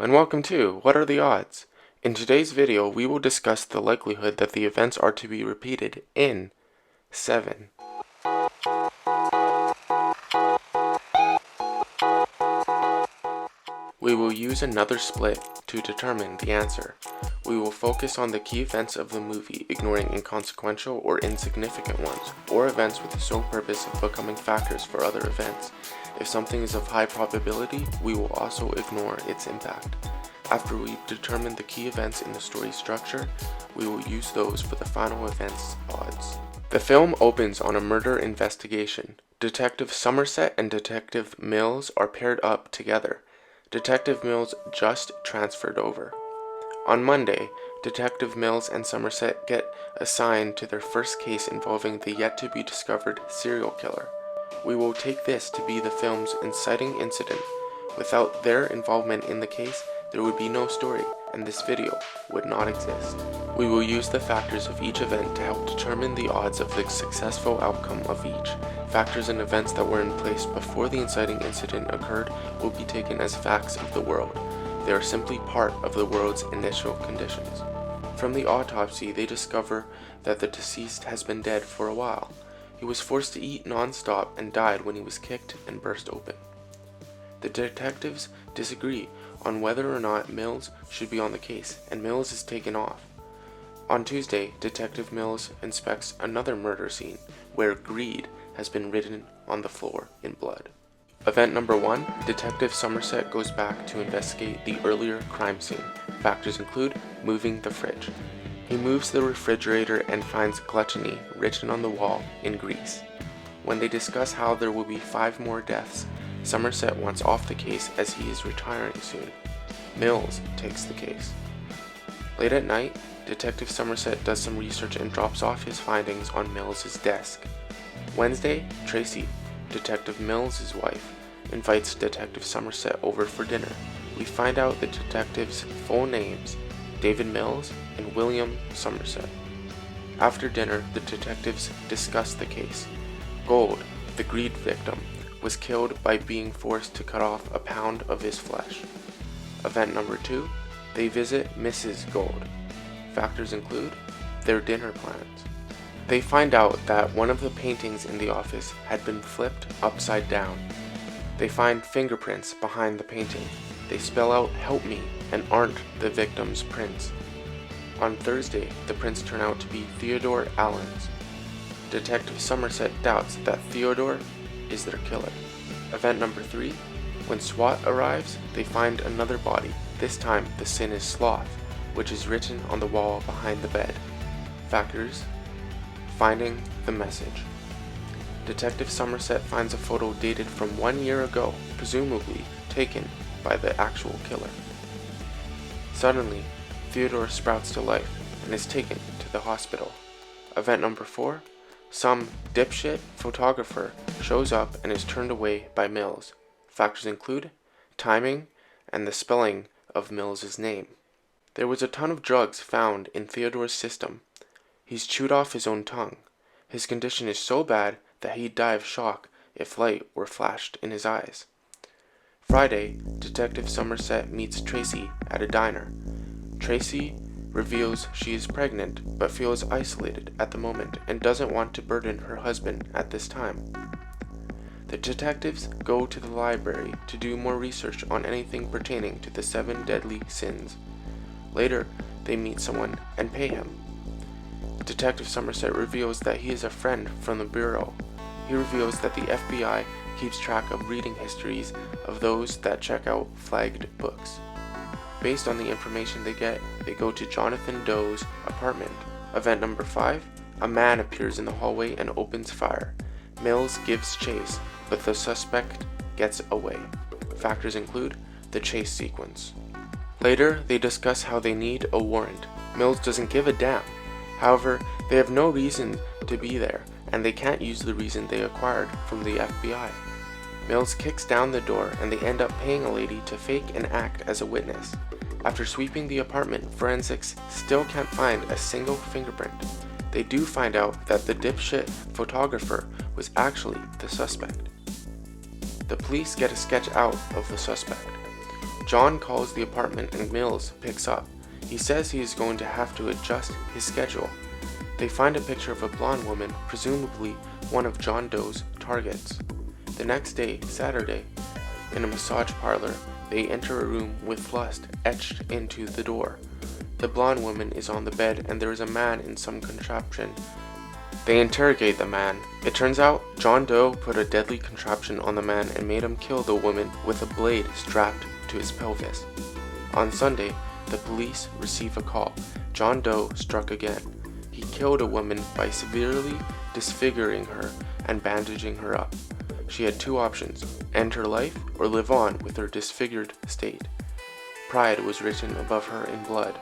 and welcome to What Are the Odds? In today's video, we will discuss the likelihood that the events are to be repeated in 7. We will use another split to determine the answer. We will focus on the key events of the movie, ignoring inconsequential or insignificant ones, or events with the sole purpose of becoming factors for other events. If something is of high probability, we will also ignore its impact. After we've determined the key events in the story structure, we will use those for the final event's odds. The film opens on a murder investigation. Detective Somerset and Detective Mills are paired up together. Detective Mills just transferred over. On Monday, Detective Mills and Somerset get assigned to their first case involving the yet-to-be-discovered serial killer. We will take this to be the film's inciting incident. Without their involvement in the case, there would be no story, and this video would not exist. We will use the factors of each event to help determine the odds of the successful outcome of each. Factors and events that were in place before the inciting incident occurred will be taken as facts of the world. They are simply part of the world's initial conditions. From the autopsy, they discover that the deceased has been dead for a while. He was forced to eat non-stop and died when he was kicked and burst open. The detectives disagree on whether or not Mills should be on the case, and Mills is taken off. On Tuesday, Detective Mills inspects another murder scene, where greed has been written on the floor in blood. Event number 1, Detective Somerset goes back to investigate the earlier crime scene. Factors include moving the fridge. He moves the refrigerator and finds gluttony written on the wall in grease. When they discuss how there will be 5 more deaths, Somerset wants off the case as he is retiring soon. Mills takes the case. Late at night, Detective Somerset does some research and drops off his findings on Mills' desk. Wednesday, Tracy, Detective Mills' wife, invites Detective Somerset over for dinner. We find out the detectives' full names, David Mills and William Somerset. After dinner, the detectives discuss the case. Gold, the greed victim, was killed by being forced to cut off a pound of his flesh. Event number 2, they visit Mrs. Gold. Factors include their dinner plans. They find out that one of the paintings in the office had been flipped upside down. They find fingerprints behind the painting. They spell out "help me" and aren't the victim's prints. On Thursday, the prints turn out to be Theodore Allen's. Detective Somerset doubts that Theodore is their killer. Event number 3, when SWAT arrives, they find another body. This time, the sin is sloth, which is written on the wall behind the bed. Factors: finding the message. Detective Somerset finds a photo dated from 1 year ago, presumably taken by the actual killer. Suddenly, Theodore sprouts to life and is taken to the hospital. Event number 4, some dipshit photographer shows up and is turned away by Mills. Factors include timing and the spelling of Mills' name. There was a ton of drugs found in Theodore's system. He's chewed off his own tongue. His condition is so bad that he'd die of shock if light were flashed in his eyes. Friday, Detective Somerset meets Tracy at a diner. Tracy reveals she is pregnant but feels isolated at the moment and doesn't want to burden her husband at this time. The detectives go to the library to do more research on anything pertaining to the 7 deadly sins. Later, they meet someone and pay him. Detective Somerset reveals that he is a friend from the bureau. He reveals that the FBI keeps track of reading histories of those that check out flagged books. Based on the information they get, they go to Jonathan Doe's apartment. Event number 5, a man appears in the hallway and opens fire. Mills gives chase, but the suspect gets away. Factors include the chase sequence. Later, they discuss how they need a warrant. Mills doesn't give a damn. However, they have no reason to be there, and they can't use the reason they acquired from the FBI. Mills kicks down the door, and they end up paying a lady to fake and act as a witness. After sweeping the apartment, forensics still can't find a single fingerprint. They do find out that the dipshit photographer was actually the suspect. The police get a sketch out of the suspect. John calls the apartment and Mills picks up. He says he is going to have to adjust his schedule. They find a picture of a blonde woman, presumably one of John Doe's targets. The next day, Saturday, in a massage parlor, they enter a room with lust etched into the door. The blonde woman is on the bed and there is a man in some contraption. They interrogate the man. It turns out John Doe put a deadly contraption on the man and made him kill the woman with a blade strapped to his pelvis. On Sunday, the police receive a call. John Doe struck again. He killed a woman by severely disfiguring her and bandaging her up. She had two options: end her life or live on with her disfigured state. Pride was written above her in blood.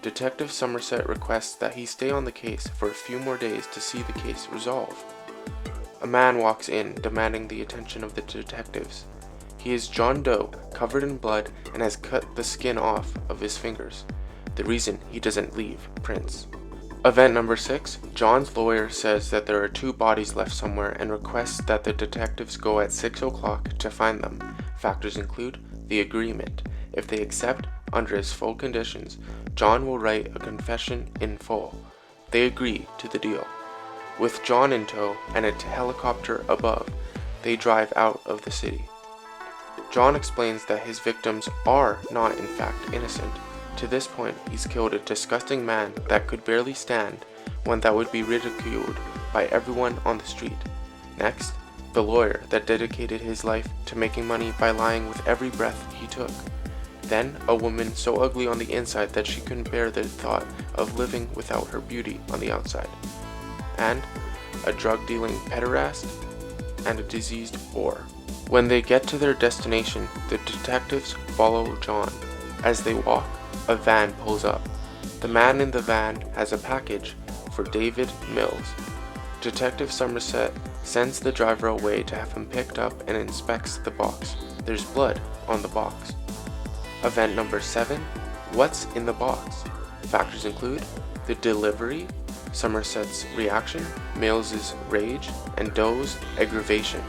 Detective Somerset requests that he stay on the case for a few more days to see the case resolve. A man walks in, demanding the attention of the detectives. He is John Doe, covered in blood, and has cut the skin off of his fingers. The reason he doesn't leave prints. Event number 6, John's lawyer says that there are 2 bodies left somewhere and requests that the detectives go at 6 o'clock to find them. Factors include the agreement. If they accept, under his full conditions, John will write a confession in full. They agree to the deal. With John in tow and a helicopter above, they drive out of the city. John explains that his victims are not in fact innocent. To this point, he's killed a disgusting man that could barely stand, one that would be ridiculed by everyone on the street. Next, the lawyer that dedicated his life to making money by lying with every breath he took. Then, a woman so ugly on the inside that she couldn't bear the thought of living without her beauty on the outside. And a drug-dealing pederast and a diseased whore. When they get to their destination, the detectives follow John. As they walk, a van pulls up. The man in the van has a package for David Mills. Detective Somerset sends the driver away to have him picked up and inspects the box. There's blood on the box. Event number 7, what's in the box? Factors include the delivery, Somerset's reaction, Mills's rage, and Doe's aggravation.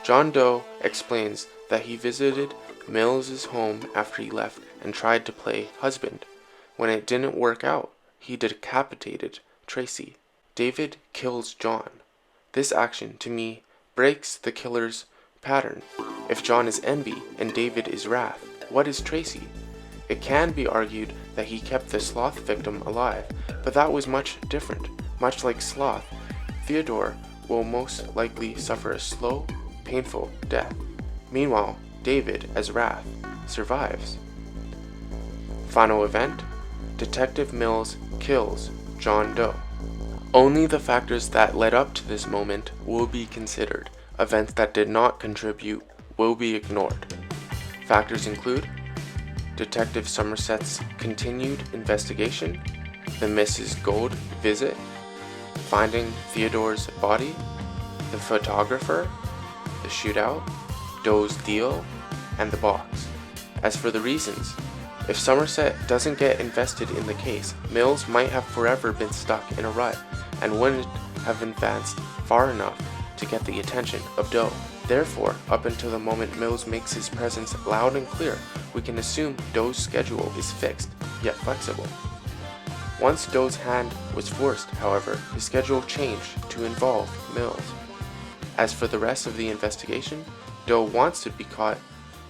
John Doe explains that he visited Mills's home after he left and tried to play husband. When it didn't work out, he decapitated Tracy. David kills John. This action, to me, breaks the killer's pattern. If John is envy and David is wrath, what is Tracy? It can be argued that he kept the sloth victim alive, but that was much different. Much like sloth, Theodore will most likely suffer a slow, painful death. Meanwhile, David, as wrath, survives. Final event, Detective Mills kills John Doe. Only the factors that led up to this moment will be considered. Events that did not contribute will be ignored. Factors include Detective Somerset's continued investigation, the Mrs. Gold visit, finding Theodore's body, the photographer, the shootout, Doe's deal, and the box. As for the reasons, if Somerset doesn't get invested in the case, Mills might have forever been stuck in a rut and wouldn't have advanced far enough to get the attention of Doe. Therefore, up until the moment Mills makes his presence loud and clear, we can assume Doe's schedule is fixed, yet flexible. Once Doe's hand was forced, however, his schedule changed to involve Mills. As for the rest of the investigation, Doe wants to be caught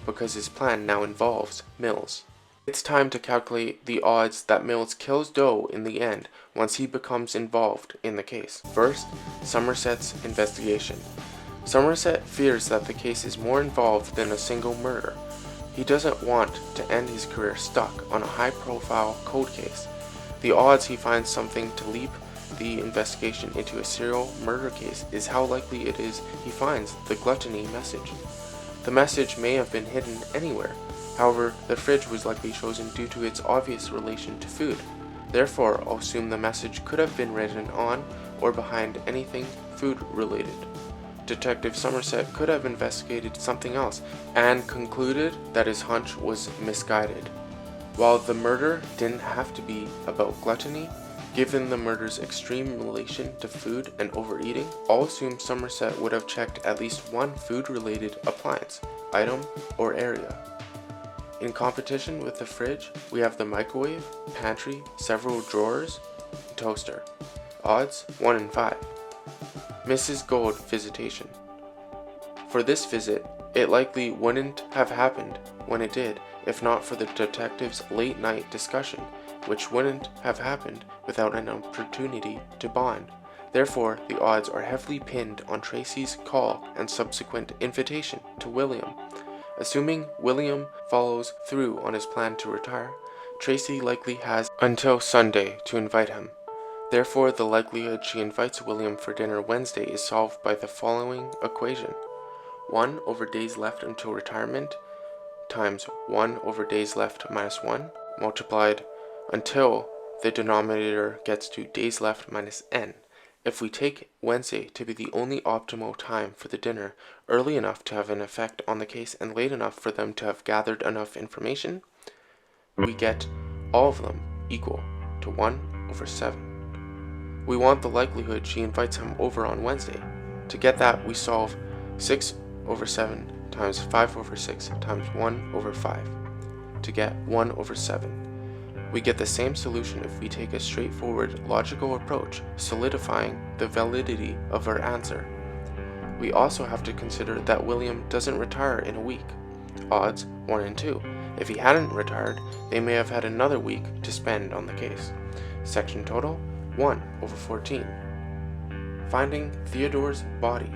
because his plan now involves Mills. It's time to calculate the odds that Mills kills Doe in the end once he becomes involved in the case. First, Somerset's investigation. Somerset fears that the case is more involved than a single murder. He doesn't want to end his career stuck on a high-profile cold case. The odds he finds something to leap the investigation into a serial murder case is how likely it is he finds the gluttony message. The message may have been hidden anywhere. However, the fridge was likely chosen due to its obvious relation to food. Therefore, I'll assume the message could have been written on or behind anything food-related. Detective Somerset could have investigated something else and concluded that his hunch was misguided. While the murder didn't have to be about gluttony, given the murder's extreme relation to food and overeating, I'll assume Somerset would have checked at least one food-related appliance, item, or area. In competition with the fridge, we have the microwave, pantry, several drawers, and toaster. Odds 1 in 5. Mrs. Gold visitation. For this visit, it likely wouldn't have happened when it did if not for the detectives' late night discussion, which wouldn't have happened without an opportunity to bond. Therefore, the odds are heavily pinned on Tracy's call and subsequent invitation to William. Assuming William follows through on his plan to retire, Tracy likely has until Sunday to invite him. Therefore, the likelihood she invites William for dinner Wednesday is solved by the following equation. 1 over days left until retirement times 1 over days left minus 1 multiplied until the denominator gets to days left minus n. If we take Wednesday to be the only optimal time for the dinner, early enough to have an effect on the case and late enough for them to have gathered enough information, we get all of them equal to 1 over 7. We want the likelihood she invites him over on Wednesday. To get that, we solve 6 over 7 times 5 over 6 times 1 over 5 to get 1 over 7. We get the same solution if we take a straightforward logical approach, solidifying the validity of our answer. We also have to consider that William doesn't retire in a week. Odds 1 in 2. If he hadn't retired, they may have had another week to spend on the case. Section total 1 over 14. Finding Theodore's body.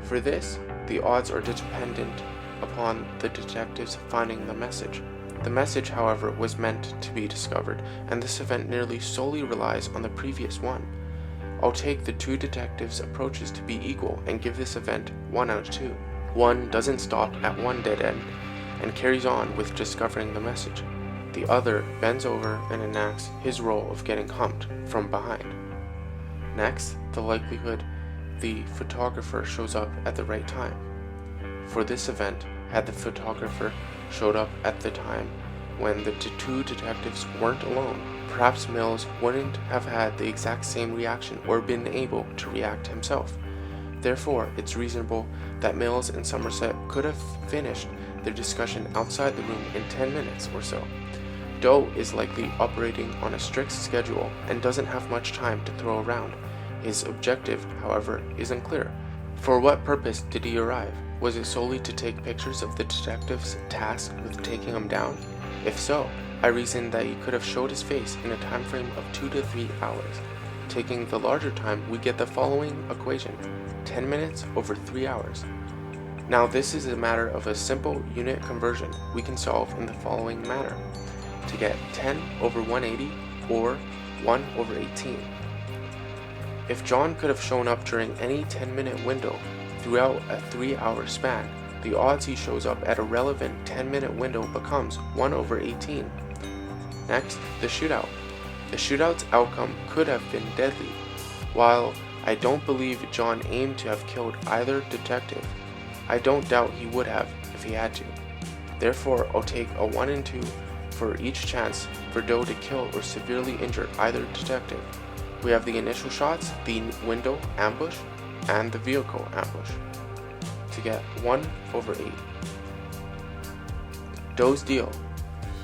For this, the odds are dependent upon the detectives finding the message. The message, however, was meant to be discovered, and this event nearly solely relies on the previous one. I'll take the two detectives' approaches to be equal and give this event 1 out of 2. One doesn't stop at one dead end and carries on with discovering the message. The other bends over and enacts his role of getting humped from behind. Next, the likelihood the photographer shows up at the right time. For this event, had the photographer showed up at the time when the two detectives weren't alone, perhaps Mills wouldn't have had the exact same reaction or been able to react himself. Therefore, it's reasonable that Mills and Somerset could have finished their discussion outside the room in 10 minutes or so. Doe is likely operating on a strict schedule and doesn't have much time to throw around. His objective, however, is unclear. For what purpose did he arrive? Was it solely to take pictures of the detectives tasked with taking him down? If so, I reason that he could have showed his face in a time frame of 2 to 3 hours. Taking the larger time, we get the following equation: 10 minutes over 3 hours. Now this is a matter of a simple unit conversion we can solve in the following manner. To get 10 over 180 or 1 over 18. If John could have shown up during any 10-minute window throughout a 3-hour span, the odds he shows up at a relevant 10-minute window becomes 1 over 18. Next, the shootout. The shootout's outcome could have been deadly. While I don't believe John aimed to have killed either detective, I don't doubt he would have if he had to. Therefore, I'll take a 1 in 2 for each chance for Doe to kill or severely injure either detective. We have the initial shots, the window ambush, and the vehicle ambush, to get 1 over 8. Doe's deal.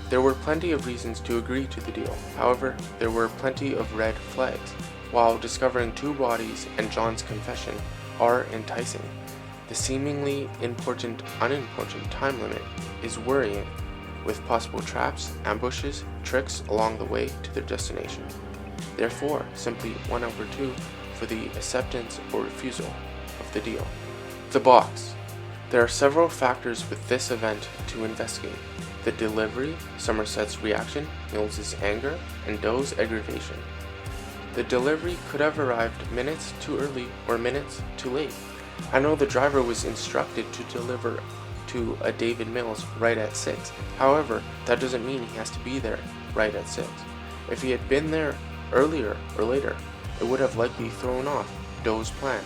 There were plenty of reasons to agree to the deal. However, there were plenty of red flags. While discovering 2 bodies and John's confession are enticing, the seemingly unimportant time limit is worrying, with possible traps, ambushes, tricks along the way to their destination. Therefore, simply 1 over 2 for the acceptance or refusal of the deal. The box. There are several factors with this event to investigate: the delivery, Somerset's reaction, Mills's anger, and Doe's aggravation. The delivery could have arrived minutes too early or minutes too late. I know the driver was instructed to deliver to a David Mills right at 6. However, that doesn't mean he has to be there right at 6. If he had been there earlier or later, it would have likely thrown off Doe's plan.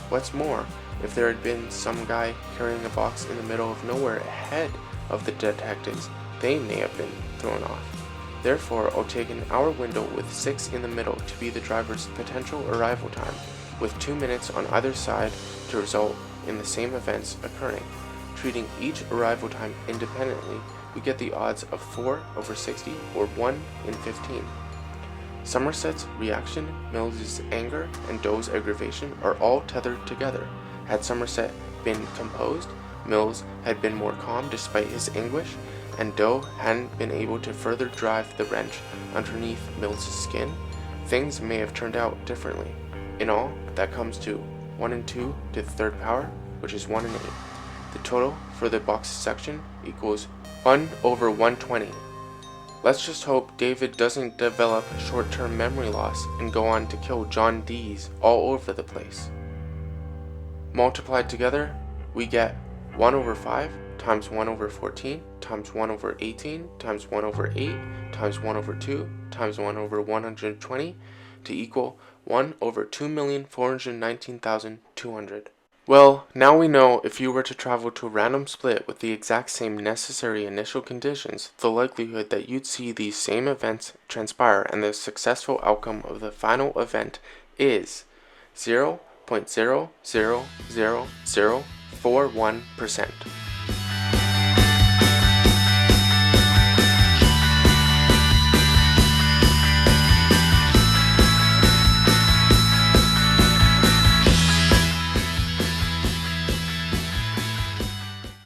What's more, if there had been some guy carrying a box in the middle of nowhere ahead of the detectives, they may have been thrown off. Therefore, I'll take an hour window with 6 in the middle to be the driver's potential arrival time, with 2 minutes on either side to result in the same events occurring. Treating each arrival time independently, we get the odds of 4 over 60 or 1 in 15. Somerset's reaction, Mills's anger, and Dough's aggravation are all tethered together. Had Somerset been composed, Mills had been more calm despite his anguish, and Dough hadn't been able to further drive the wrench underneath Mills's skin, things may have turned out differently. In all, that comes to 1 and 2 to the third power, which is 1 and 8. The total for the boxes section equals 1 over 120. Let's just hope David doesn't develop short-term memory loss and go on to kill John Dees all over the place. Multiplied together, we get 1 over 5 times 1 over 14 times 1 over 18 times 1 over 8 times 1 over 2 times 1 over 120 to equal 1 over 2,419,200. Well, now we know if you were to travel to a random split with the exact same necessary initial conditions, the likelihood that you'd see these same events transpire and the successful outcome of the final event is 0.0000041%.